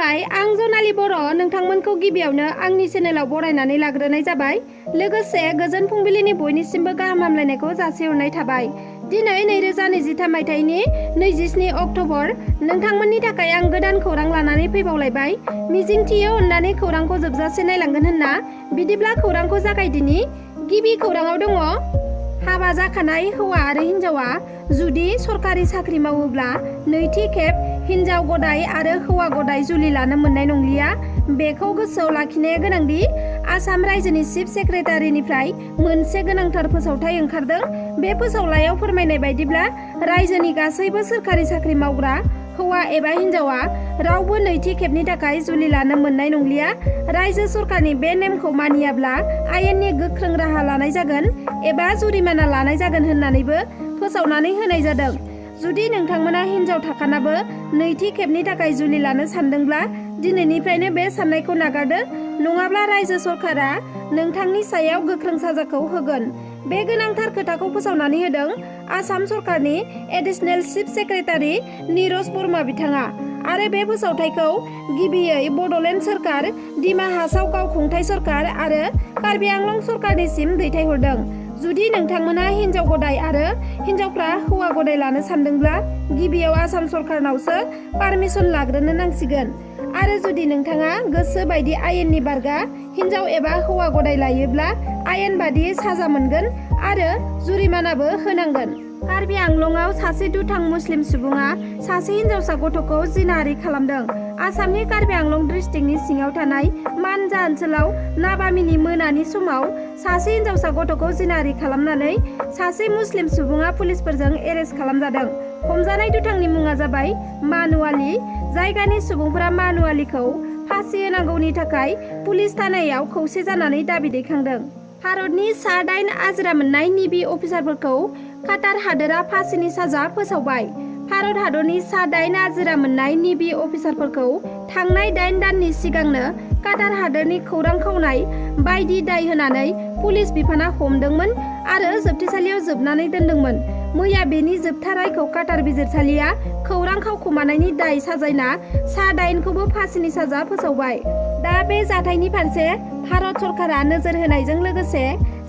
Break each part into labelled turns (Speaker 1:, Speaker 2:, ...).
Speaker 1: खुलुमबाय आं जनालि बर' नोंथांमोनखौ गिबियावनो आंनि चेनेलाव बरायनानै लाग्रोनाय जाबाय। लोगोसे गोजोन फुंबिलिनि बयनिसिमबो गाहाम हामलायनायखौ जासिहरनाय थाबाय। दिनै 2023 मायथाइनि 27 अक्ट'बर नोंथांमोननि थाखाय आं गोदान खौरां लानानै फैबावलायबाय। मिजिंथियो अननानै खौरांखौ जोबजासे नायलांगोन होनना। बिदिब्ला खौरांखौ जागायदिनि। गिबि खौराङाव दङ हाबा जाखानाय हौवा आरो हिन्जावा जुदि सरकारि साख्रि मावोब्ला नैथि खेब हिन्जाव गदाय आरो हौवा गदाय जुलि लानो मोननाय नंलिया। बेखौ गोसोआव लाखिनाया गोनांदि आसाम रायजोनि चिफ सेक्रेटारिनिफ्राय मोनसे गोनांथार फोसावथाय ओंखारदों। बे फोसावलायाव फोरमायनाय बायदिब्ला रायजोनि गासैबो सोरखारि साख्रि मावग्रा हौवा एबा हिन्जावा रावबो नैथि खेबनि थाखाय जुलि लानो मोननाय नंलिया। रायजो सरकारनि बे नेमखौ मानियाब्ला आयेननि गोख्रों राहा लानाय जागोन एबा जुरिमाना लानाय जागोन होननानैबो फोसावनानै होनाय जादों। जुदि नोंथांमोना हिन्जाव थाखानाबो नैथि खेबनि थाखाय जुलि लानो सानदोंब्ला दिनैनिफ्रायनो बे साननायखौ नागारदो, नङाब्ला रायजो सरकारा नोंथांनि सायाव गोख्रों साजाखौ होगोन। बे गोनांथार खोथाखौ फोसावनानै होदों आसाम सरकारनि एडिशनेल चिफ सेक्रेटारि निरज बर्मा बिथाङा। आरो बे फोसावथायखौ गिबियै बड'लेण्ड सरकार, दिमा हासाव गावखुंथाय सरकार आरो कार्बि आंलं सरकारनिसिम दैथायहरदों। जुदि नोंथांमोना हिन्जाव गदाय आरो हिन्जावफ्रा हौवा गदाय लानो सानदोंब्ला गिबियाव आसाम सरकारनावसो पारमिसन लाग्रोनो नांसिगोन। आरो जुदि नोंथाङा गोसो बायदि आयेननि बारगा हिन्जाव एबा हौवा गदाय लायोब्ला आयेन बादियै साजा मोनगोन आरो जुरिमानाबो होनांगोन। कार्बि आंलंआव सासे दुथां मुस्लिम सुबुङा सासे हिन्जावसा गथ'खौ जिनाहारि खालामदों। आसामनि कार्बि आंलं डिस्ट्रिक्टनि सिङाव थानाय मानजा ओनसोलाव नाबामिनि मोनानि समाव सासे हिन्जावसा गथ'खौ जिनाहारि खालामनानै सासे मुस्लिम सुबुङा पुलिसफोरजों एरेस्ट खालामजादों। हमजानाय दुथांनि मुङा जाबाय मानु आली। जायगानि सुबुंफोरा मानु आलीखौ फासि होनांगौनि थाखाय पुलिस थानायाव खौसे जानानै दाबि दैखांदों। भारतनि सा-8 आजिरा मोननाय नेभि अफिसारफोरखौ काटार हादोरा फासिनि साजा फोसावबाय। भारत हादरनि सा-8 आजिरा मोननाय नेभि अफिसारफोरखौ थांनाय 8 दाननि सिगांनो काटार हादोरनि खौरां खावनाय बायदि दाय होनानै पुलिस बिफाना हमदोंमोन आरो जोबथेसालियाव जोबनानै दोनदोंमोन। मैया बेनि जोबथा रायखौ काटार बिजिरसालिया खौरां खावखुमानायनि दाय साजायना सा-8खौबो फासिनि साजा फोसावबाय। दा बे जाथायनि फारसे भारत सरकारा नोजोर होनायजों लोगोसे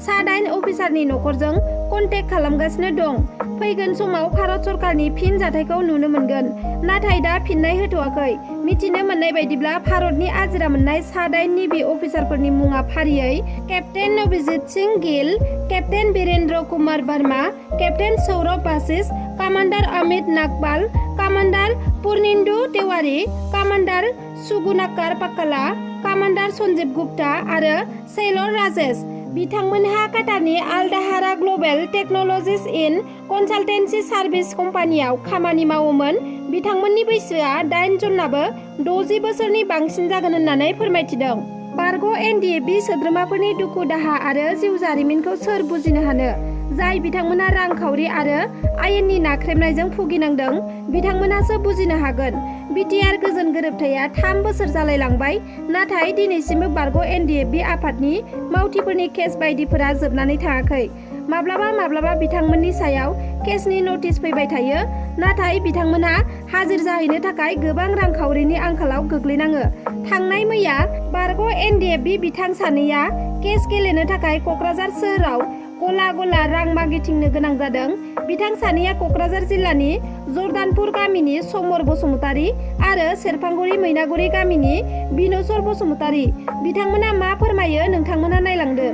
Speaker 1: सा-8 अफिसारनि न'खरजों कन्टेक्ट खालामगासिनो दं। फैगोन समाव भारत सरकारनि फिन जाथायखौ नुनो मोनगोन, नाथाय दा फिननाय होथ'वाखै। मिथिनो मोननाय बायदिब्ला भारतनि आजिरा मोननाय सा-8 नेभि अफिसारफोरनि मुङा फारियै captain Navjit Singh Gill, captain Birendra Kumar Verma, captain Saurabh बासिस, कमान्डार Amit Nagpal, कमान्डार पुर्निन्दु Tiwari, कमान्डार सुगुनाकार पाक्काला, कमान्डार Sanjeev Gupta आरो सेलर राजेश। बिथांमोनहा काटारनि आल-दाहारा ग्लबेल टेक्न'लजिज इन कनसाल्टेन्सि सार्भिस कम्पानियाव खामानि मावोमोन। बिथांमोननि बैसोआ 8 जननाबो 60 बोसोरनि बांसिन जागोन होननानै फोरमायथिदों। बारग' NDFB सोद्रोमाफोरनि दुखु दाहा आरो जिउ जारिमिनखौ सोर बुजिनो हानो? जाय बिथांमोना रांखावरि आरो आयेननि नाख्रेबनायजों भुगिनांदों बिथांमोनहासो बुजिनो हागोन। बिटिआर गोजोन गोरोबथाया 3 बोसोर जालायलांबाय, नाथाय दिनैसिमबो बारग' NDFB आफादनि मावथिफोरनि केस बायदिफोरा जोबनानै थाङाखै। माब्लाबा बिथांमोननि सायाव केसनि नटिस फैबाय थायो, नाथाय बिथांमोनहा हाजिर जाहैनो थाखाय गोबां रांखावरिनि आंखालाव गोग्लैनाङो। थांनाय मैया बारग' NDFB बिथां सानैया केस गेलेनो थाखाय क'क्राझार सोहोराव गला रां मागिथिंनो गोनां जादों। बिथां सानैया क'क्राझार जिल्लानि जर्दानपुर गामिनि समर बसुमतारी आरो सेरफांगुरि मैनागुरि गामिनि बिन'सर बसुमतारी। बिथांमोना मा फोरमायो नोंथांमोना नायलांदो।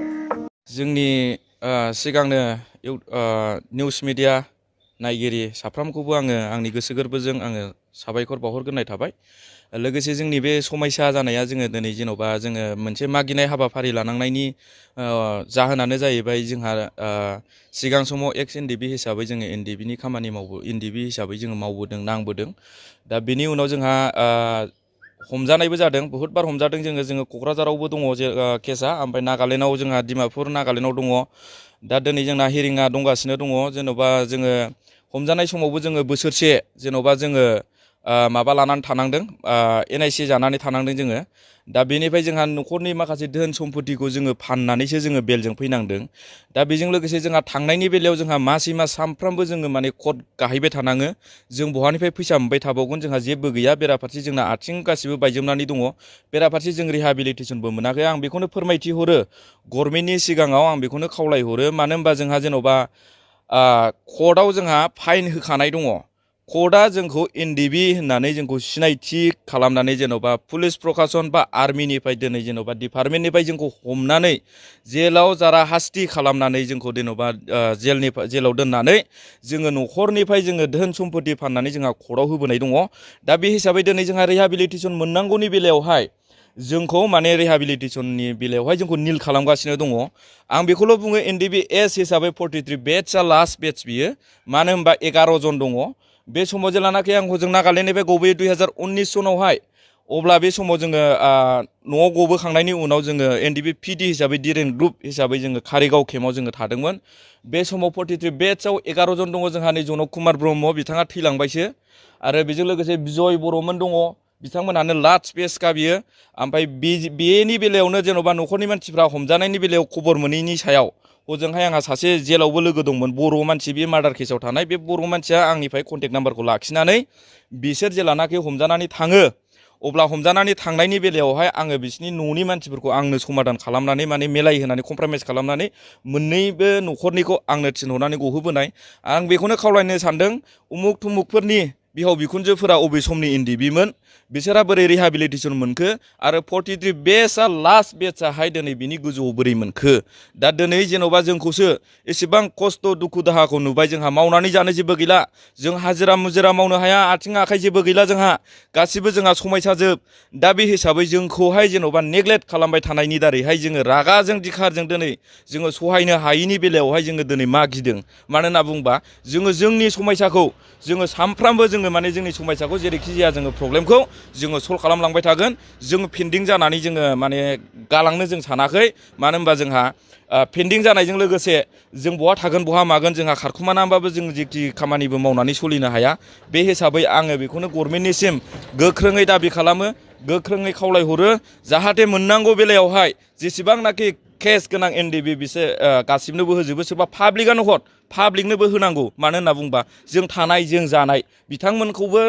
Speaker 2: जोंनि सिगांनो निउस मिडिया नायगिरि साफ्रोमखौबो आङो आंनि गोसो गोरबोजों आङो साबायखर बावहरग्रोनाय थाबाय। लोगोसे जोंनि बे समायसा जानाया जोङो दिनै जेन'बा जोङो मोनसे मागिनाय हाबाफारि लानांनायनि जाहोनानो जाहैबाय जोंहा सिगां समाव एक्स NDFB हिसाबै जोङो NDFB हिसाबै जोङो मावबोदों नांबोदों। दा बेनि उनाव जोंहा हमजानायबो जादों, बहुद बार हमजादों जोङो क'क्राझारावबो दङ केसा, ओमफ्राय नागालेण्डआव जोंहा डिमापुर नागालेण्डआव दङ। दा दिनै जोंना हिरिंआ दंगासिनो दङ। जेन'बा जोङो हमजानाय समावबो जोङो बोसोरसे जेन'बा जोङो माबा लानानै थानांदों NIC जानानै थानांदों जोङो दा बेनिफ्राय जोंहा न'खरनि माखासे धोन सम्पतिखौ जोङो फाननानैसो जोङो बेलजों फैनांदों दा बेजों लोगोसे जोंहा थांनायनि बेलायाव जोंहा मासै मास सामफ्रामबो जोङो माने कर्ट गाहैबाय थानाङो जों बहानिफ्राय फैसा मोनबाय थाबावगोन जोंहा जेबो गैया बेराफारसे जोंना आथिं गासिबो बायजोबनानै दङ बेराफारसे जों रिहाबिलिटेसनबो मोनाखै आं बेखौनो फोरमायथि हरो गभर्नमेन्टनि सिगाङाव आं बेखौनो खावलायहरो मानो होनबा जोंहा जेन'बा कर्टआव जोंहा फाइन होखानाय दङ कर्टआ जोंखौ NDB होननानै जोंखौ सिनायथि खालामनानै जेन'बा पुलिस प्रकासन बा आर्मिनिफ्राय दिनै जेन'बा डिपार्टमेन्टनिफ्राय जोंखौ हमनानै जेलाव जारा हास्ति खालामनानै जोंखौ जेन'बा जेलाव दोननानै जोङो न'खरनिफ्राय जोङो धोन सम्पति फाननानै जोंहा कर्टआव होबोनाय दङ दा बे हिसाबै दिनै जोंहा रिहाबिलिटेसन मोननांगौनि बेलायावहाय जोंखौ माने रिहाबिलिटेसननि बेलायावहाय जोंखौ निल खालामगासिनो दङ आं बेखौल' बुङो NDB एस हिसाबै 43 बेट्सआ लास्ट बेट्स बियो मानो होनबा 11 जन दङ बे समाव जेलानाखि आं हजों नागालेण्डनिफ्राय गबोयो 2019 सनावहाय अब्ला बे समाव जोङो न'आव गबोखांनायनि उनाव जोङो NDB PD हिसाबै डिरेन ग्रुप हिसाबै जोङो कारिगाव केम्पआव जोङो थादोंमोन बे समाव 43 बेट्सआव 11 जन दङ जोंहा नै जनक कुमार ब्रह्म बिथाङा थैलांबायसो आरो बेजों लोगोसे बिजय बर'मोन दङ बिथांमोनानो लास्ट बेस्टखा बियो ओमफ्राय बेनि बेलायावनो जेन'बा न'खरनि मानसिफ्रा हमजानायनि बेलायाव खबर मोनैनि सायाव हजोंहाय आंहा सासे जेलावबो लोगो दंमोन बर' मानसि बे मार्डार केसाव थानाय बे बर' मानसिया आंनिफ्राय कन्टेक्ट नाम्बारखौ लाखिनानै बिसोर जेलानाखि हमजानानै थाङो अब्ला हमजानानै थांनायनि बेलायावहाय आङो बिसिनि न'नि मानसिफोरखौ आंनो समाधान खालामनानै माने मिलायहोनानै कमप्रमाइस खालामनानै मोननैबो न'खरनिखौ आंनो थिनहरनानै गहोबोनाय आं बेखौनो खावलायनो सानदों उमुक थुमुकफोरनि बिहाव बिखुनजोफोरा अबे समनि NDBमोन बिसोरहा बोरै रिहाबिलिटेसन मोनखो आरो 43 बेस्टआ लास्ट बेट्सआहाय दिनै बिनि गोजौआव बोरै मोनखो दा दिनै जेन'बा जोंखौसो एसेबां खस्थ' दुखु दाहाखौ नुबाय जोंहा मावनानै जानो जेबो गैला जों हाजिरा मुजिरा मावनो हाया आथिं आखाइ जेबो गैला जोंहा गासिबो जोंहा समायसाजोब दा बे हिसाबै जोंखौहाय जेन'बा नेग्लेक्ट खालामबाय थानायनि दारैहाय जोङो रागाजों दिखारजों दिनै जोङो सहायनो हायैनि बेलायावहाय जोङो दिनै मागिदों मानो होनना बुंबा जोङो जोंनि समयसाखौ जोङो सामफ्रामबो जोङो माने जोंनि समयसाखौ जेरैखि जाया जोङो प्रब्लेमखौ जोङो सल्भ खालामलांबाय थागोन जोङो पेन्डिं जानानै जोङो माने गालांनो जों सानाखै मानो होनबा जोंहा पेन्डिं जानायजों लोगोसे जों बहा थागोन बहा मागोन जोंहा खारखुमानानैबाबो जों जेखि खामानिबो मावनानै सोलिनो हाया बे हिसाबै आङो बेखौनो गभर्नमेन्टनिसिम गोख्रोङै दाबि खालामो गोख्रोङै खावलायहरो जाहाथे मोननांगौ बेलायावहाय जेसेबांनाखि केस गोनां NDB बिसोर गासिबनोबो होजोबो सोरबा पाब्लिकआनो हर पाब्लिकनोबो होनांगौ मानो होनना बुंबा जों थानाय जों जानाय बिथांमोनखौबो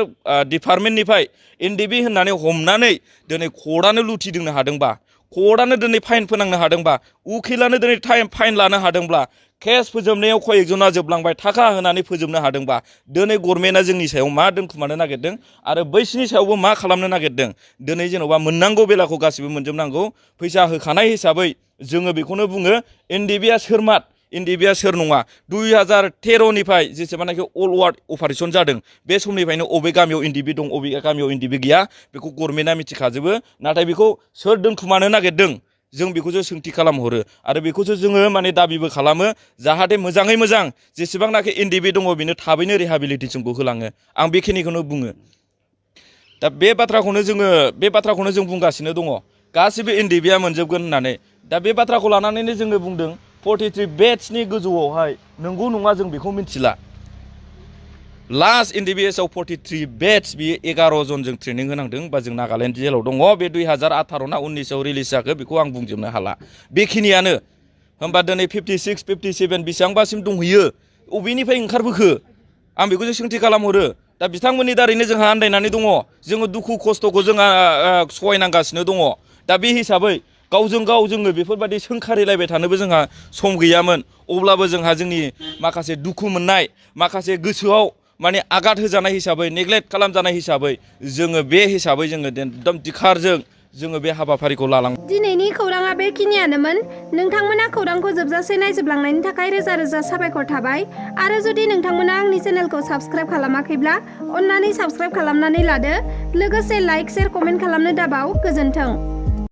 Speaker 2: डिपार्टमेन्टनिफ्राय NDB होननानै हमनानै दिनै कर्टआनो लुथिदोंनो हादोंबा कर्टआनो दिनै फाइन फोनांनो हादोंबा उकिलानो दिनै फाइन लानो हादोंब्ला केस फोजोबनायाव कयेकजना जोबलांबाय थाखा होनानै फोजोबनो हादोंबा दिनै गभर्नमेन्टआ जोंनि सायाव मा दोनखुमानो नागिरदों आरो बैसिनि सायावबो मा खालामनो नागिरदों दिनै जेन'बा मोननांगौ बेलाखौ गासिबो मोनजोबनांगौ फैसा होखानाय हिसाबै जोङो बेखौनो बुङो NDBआ सोरमात NDBआ सोर नङा 2013निफ्राय जेसेबांनाखि अल वार्ड अपारेसन जादों बे समनिफ्रायनो अबे गामियाव NDB दं अबे गामियाव NDB गैया बेखौ गभर्नमेन्टआ मिथिखाजोबो नाथाय बेखौ सोर दोनखुमानो नागिरदों जों बेखौसो सोंथि खालामहरो आरो बेखौसो जोङो माने दाबिबो खालामो जाहाथे मोजाङै मोजां जेसेबांनाखि NDB दङ बेनो थाबैनो रिहाबिलिटेसनखौ होलाङो आं बेखिनिखौनो बुङो दा बे बाथ्राखौनो जों बुंगासिनो दङ गासिबो NDBआ मोनजोबगोन होननानै दा बे बाथ्राखौ लानानैनो जोङो बुंदों 43 बेट्सनि गोजौआवहाय नंगौ नङा जों बेखौ मिथिला लास्ट NDBSआव 43 बेट्स बियो 11 जनजों ट्रेनिं होनांदों बा जों नागालेण्ड जेलाव दङ बे 2018 ना 19आव रिलिज जाखो बेखौ आं बुंजोबनो हाला बेखिनियानो होमबा दिनै 56 57 बेसेबांबासिम दंहैयो अबेनिफ्राय ओंखारबोखो आं बेखौसो सोंथि खालामहरो दा बिथांमोननि दारैनो जोंहा आन्दायनानै दङ जोङो दुखु खस्थ'खौ जोंहा सहायनांगासिनो दङ दा बे हिसाबै गावजों गाव जोङो बेफोरबायदि सोंखारिलायबाय थानोबो जोंहा सम गैयामोन अब्लाबो जोंहा जोंनि माखासे दुखु मोननाय माखासे गोसोआव माने आघात होजानाय हिसाबै नेग्लेक्ट खालामजानाय हिसाबै जोङो बे हिसाबै जोङो एकदम दिखारजों जोङो बे हाबाफारिखौ लालांबाय
Speaker 1: दिनैनि खौराङा बेखिनियानोमोन नोंथांमोना खौरांखौ जोबजासे नायजोबलांनायनि थाखाय रोजा रोजा साबायखर थाबाय आरो जुदि नोंथांमोना आंनि चेनेलखौ साबस्क्राइब खालामाखैब्ला अन्नानै साबस्क्राइब खालामनानै लादो लोगोसे लाइक शेयार कमेन्ट खालामनो दाबाव गोजोन्थों।